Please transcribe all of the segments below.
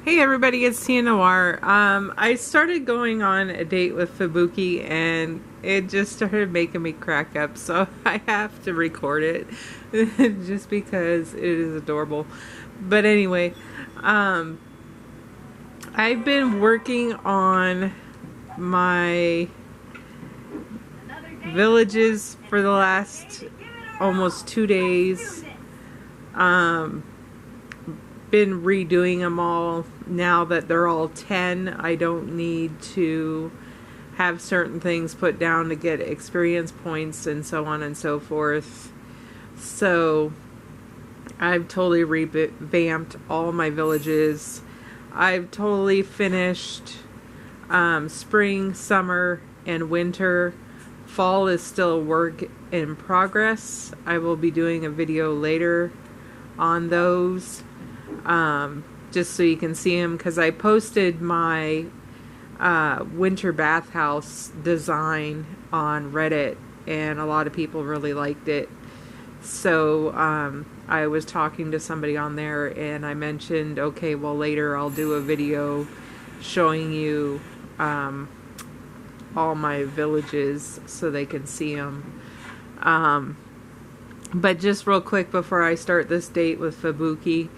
Hey everybody, it's Tia Noir. I started going on a date with Fubuki and it just started making me crack up, so I have to record it just because it is adorable. But anyway, I've been working on my villages for the last almost 2 days. Been redoing them all. Now that they're all 10, I don't need to have certain things put down to get experience points and so on and so forth. So I've totally revamped all my villages. I've totally finished spring, summer, and winter. Fall is still a work in progress. I will be doing a video later on those. Just so you can see them, because I posted my winter bathhouse design on Reddit and a lot of people really liked it. So I was talking to somebody on there and I mentioned, okay, well later I'll do a video showing you all my villages so they can see them. But just real quick before I start this date with Fubuki,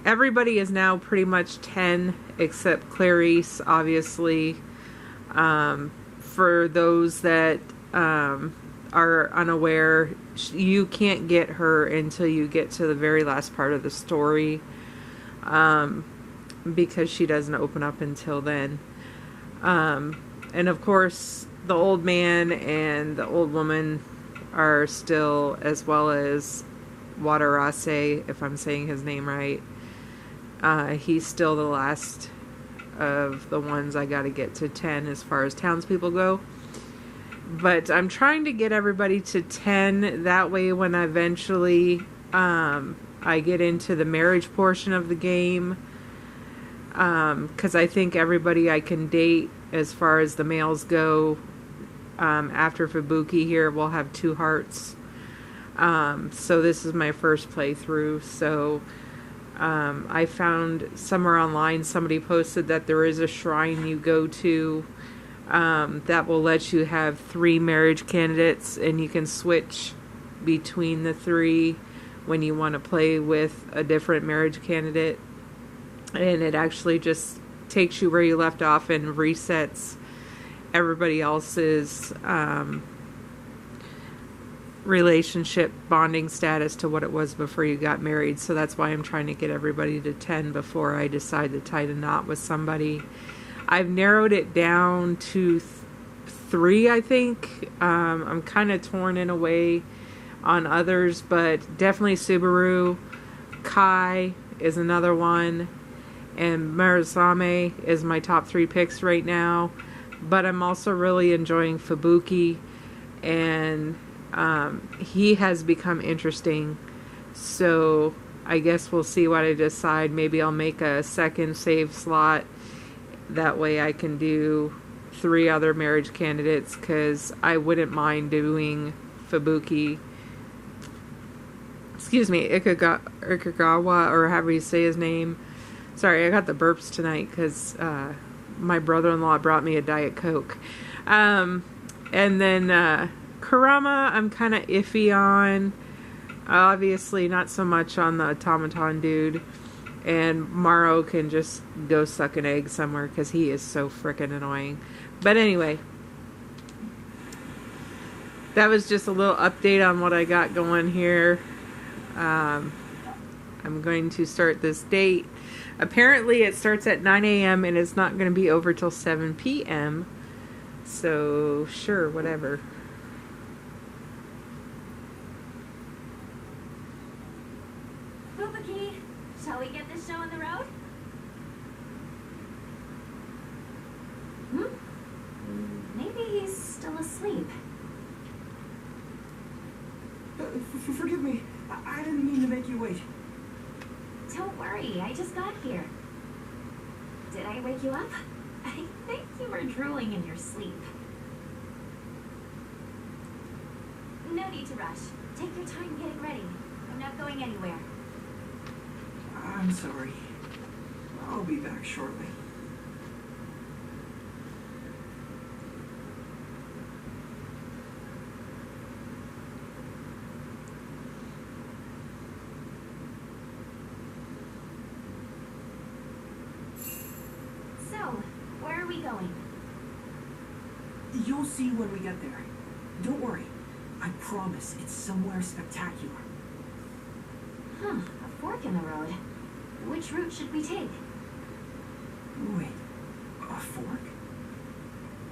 everybody is now pretty much 10 except Clarice, obviously. For those that are unaware, you can't get her until you get to the very last part of the story, because she doesn't open up until then. And of course the old man and the old woman are still, as well as Waterase, if I'm saying his name right. He's still the last of the ones I gotta get to 10 as far as townspeople go. But I'm trying to get everybody to 10. That way when eventually I get into the marriage portion of the game, because I think everybody I can date as far as the males go after Fubuki here will have 2 hearts. So this is my first playthrough. So I found somewhere online, somebody posted that there is a shrine you go to that will let you have 3 marriage candidates, and you can switch between the 3 when you want to play with a different marriage candidate. And it actually just takes you where you left off and resets everybody else's relationship bonding status to what it was before you got married. So that's why I'm trying to get everybody to 10 before I decide to tie the knot with somebody. I've narrowed it down to 3, I think. I'm kind of torn in a way on others, but definitely Subaru. Kai is another one, and Marizame is my top 3 picks right now. But I'm also really enjoying Fubuki, and he has become interesting. So I guess we'll see what I decide. Maybe I'll make a second save slot. That way I can do 3 other marriage candidates, because I wouldn't mind doing Fubuki. Excuse me, Ikagawa, or however you say his name. Sorry, I got the burps tonight because my brother-in-law brought me a Diet Coke. And then Kurama, I'm kind of iffy on. Obviously, not so much on the automaton dude. And Maro can just go suck an egg somewhere because he is so frickin' annoying. But anyway, that was just a little update on what I got going here. I'm going to start this date. Apparently it starts at 9 a.m. and it's not going to be over till 7 p.m. So, sure, whatever. Fubuki, shall we get this show on the road? Maybe he's still asleep. Forgive me. I didn't mean to make you wait. Don't worry, I just got here. Did I wake you up? I think you were drooling in your sleep. No need to rush. Take your time getting ready. I'm not going anywhere. I'm sorry. I'll be back shortly. So, where are we going? You'll see when we get there. Don't worry. I promise it's somewhere spectacular. Huh, a fork in the road. Which route should we take? Wait, a fork?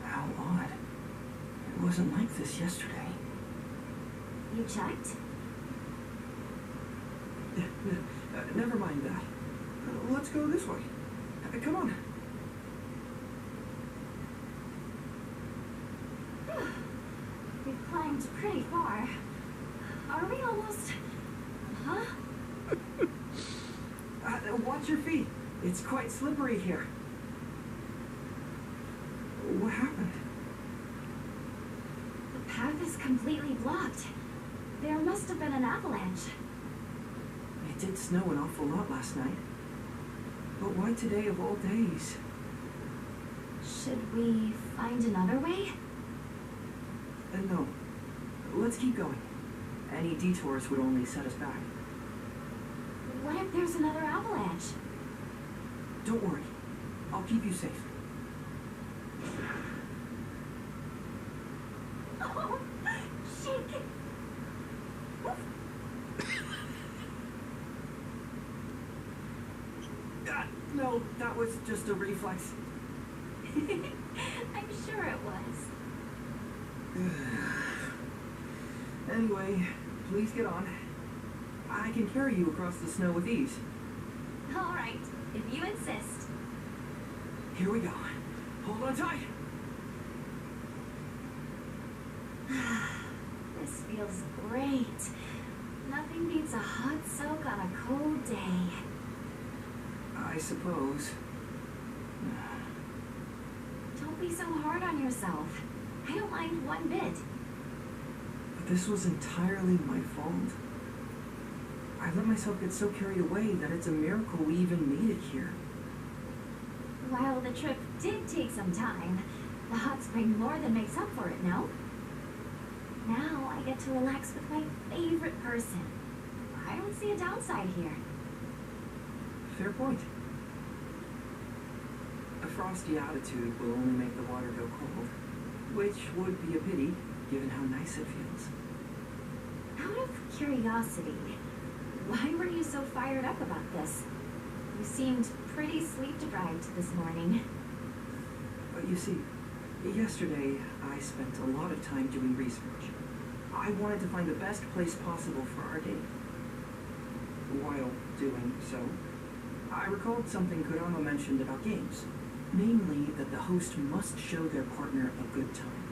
How odd. It wasn't like this yesterday. You checked? Never mind that. Let's go this way. Come on. We've climbed pretty far. Are we almost... Huh? Watch your feet. It's quite slippery here. What happened? The path is completely blocked. There must have been an avalanche. It did snow an awful lot last night. But why today of all days? Should we find another way? No. Let's keep going. Any detours would only set us back. What if there's another avalanche? Don't worry. I'll keep you safe. Oh, shake. No, that was just a reflex. I'm sure it was. Anyway, please get on. I can carry you across the snow with ease. All right, if you insist. Here we go. Hold on tight. This feels great. Nothing beats a hot soak on a cold day. I suppose. Don't be so hard on yourself. I don't mind one bit. But this was entirely my fault. I let myself get so carried away that it's a miracle we even made it here. While the trip did take some time, the hot spring more than makes up for it, no? Now I get to relax with my favorite person. I don't see a downside here. Fair point. A frosty attitude will only make the water go cold, which would be a pity, given how nice it feels. Out of curiosity, why were you so fired up about this? You seemed pretty sleep-deprived this morning. But you see, yesterday I spent a lot of time doing research. I wanted to find the best place possible for our date. While doing so, I recalled something Kurama mentioned about games. Namely, that the host must show their partner a good time.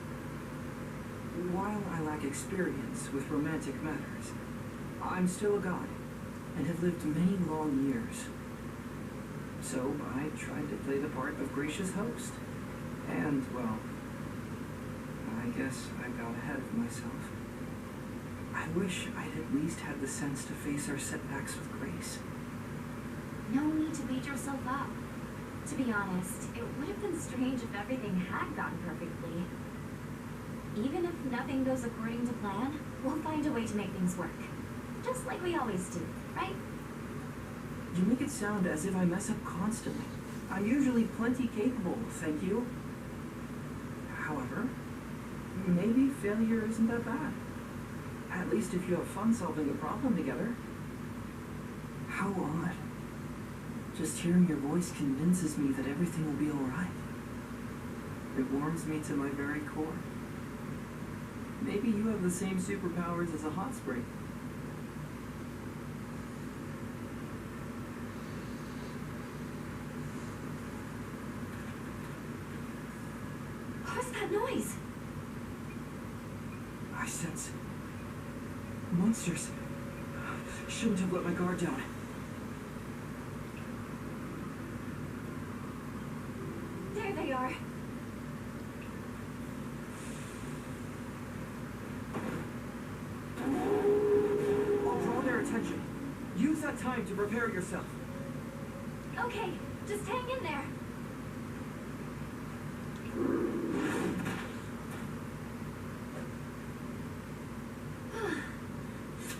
While I lack experience with romantic matters, I'm still a god, and have lived many long years. So I tried to play the part of gracious host. And, well, I guess I got ahead of myself. I wish I'd at least had the sense to face our setbacks with grace. No need to beat yourself up. To be honest, it would have been strange if everything had gone perfectly. Even if nothing goes according to plan, we'll find a way to make things work. Just like we always do, right? You make it sound as if I mess up constantly. I'm usually plenty capable, thank you. However, maybe failure isn't that bad. At least if you have fun solving a problem together. How odd. Just hearing your voice convinces me that everything will be alright. It warms me to my very core. Maybe you have the same superpowers as a hot spring. What was that noise? I sense monsters. Shouldn't have let my guard down. There they are. I'll draw their attention. Use that time to prepare yourself. Okay, Just hang in there.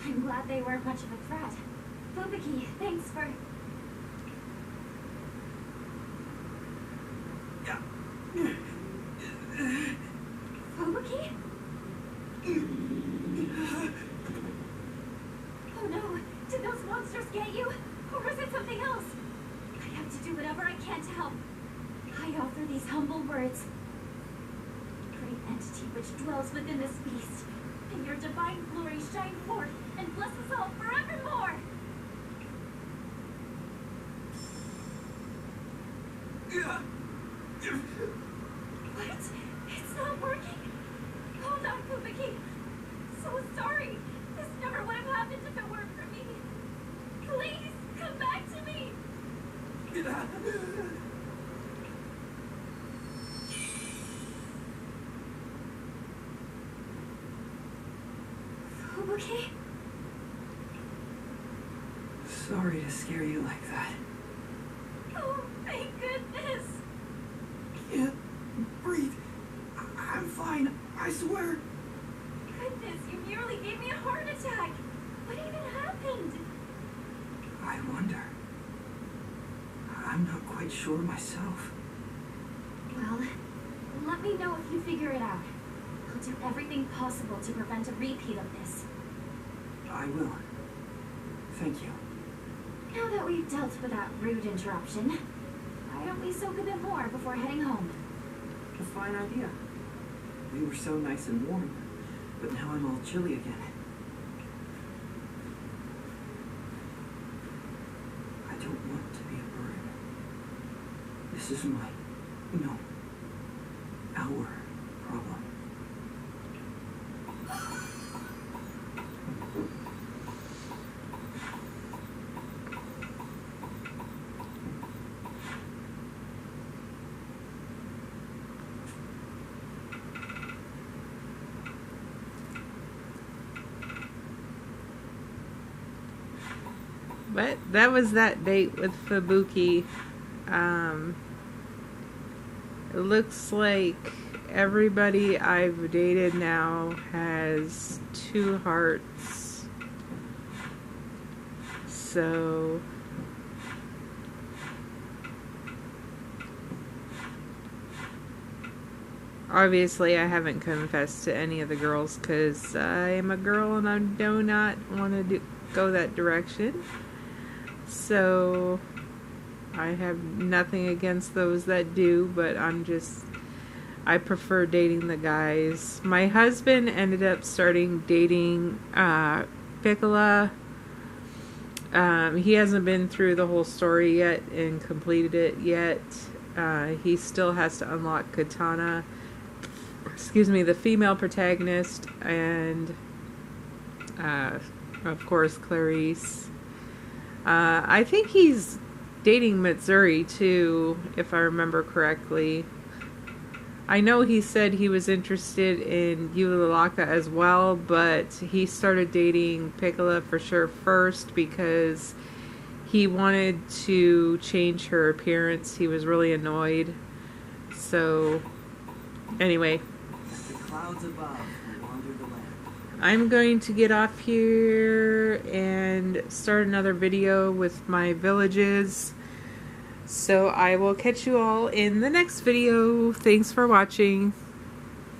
I'm glad they weren't much of a threat. Fubuki, thanks for... Fubuki? Oh no, did those monsters get you? Or is it something else? I have to do whatever I can to help. I offer these humble words. Great entity which dwells within this beast, and your divine glory shine forth and bless us all forevermore! What? It's not working? Hold on, Fubuki. So sorry. This never would have happened if it weren't for me. Please, come back to me! Fubuki? Sorry to scare you like that. Oh, thank goodness! Can't breathe. I'm fine, I swear. Goodness, you nearly gave me a heart attack! What even happened? I wonder. I'm not quite sure myself. Well, let me know if you figure it out. I'll do everything possible to prevent a repeat of this. I will. Thank you. Now that we've dealt with that rude interruption, why don't we soak a bit more before heading home? A fine idea. We were so nice and warm, but now I'm all chilly again. I don't want to be a burden. This is our problem. But that was that date with Fubuki. It looks like everybody I've dated now has 2 hearts. So obviously I haven't confessed to any of the girls because I am a girl and I do not want to go that direction. So I have nothing against those that do, but I prefer dating the guys. My husband ended up starting dating Piccola. He hasn't been through the whole story yet and completed it yet. He still has to unlock Katana, the female protagonist, and of course Clarice. I think he's dating Mitsuri too, if I remember correctly. I know he said he was interested in Yulalaka as well, but he started dating Piccola for sure first because he wanted to change her appearance. He was really annoyed. So, anyway. The clouds above will wander the land. I'm going to get off here and start another video with my villages. So I will catch you all in the next video. Thanks for watching.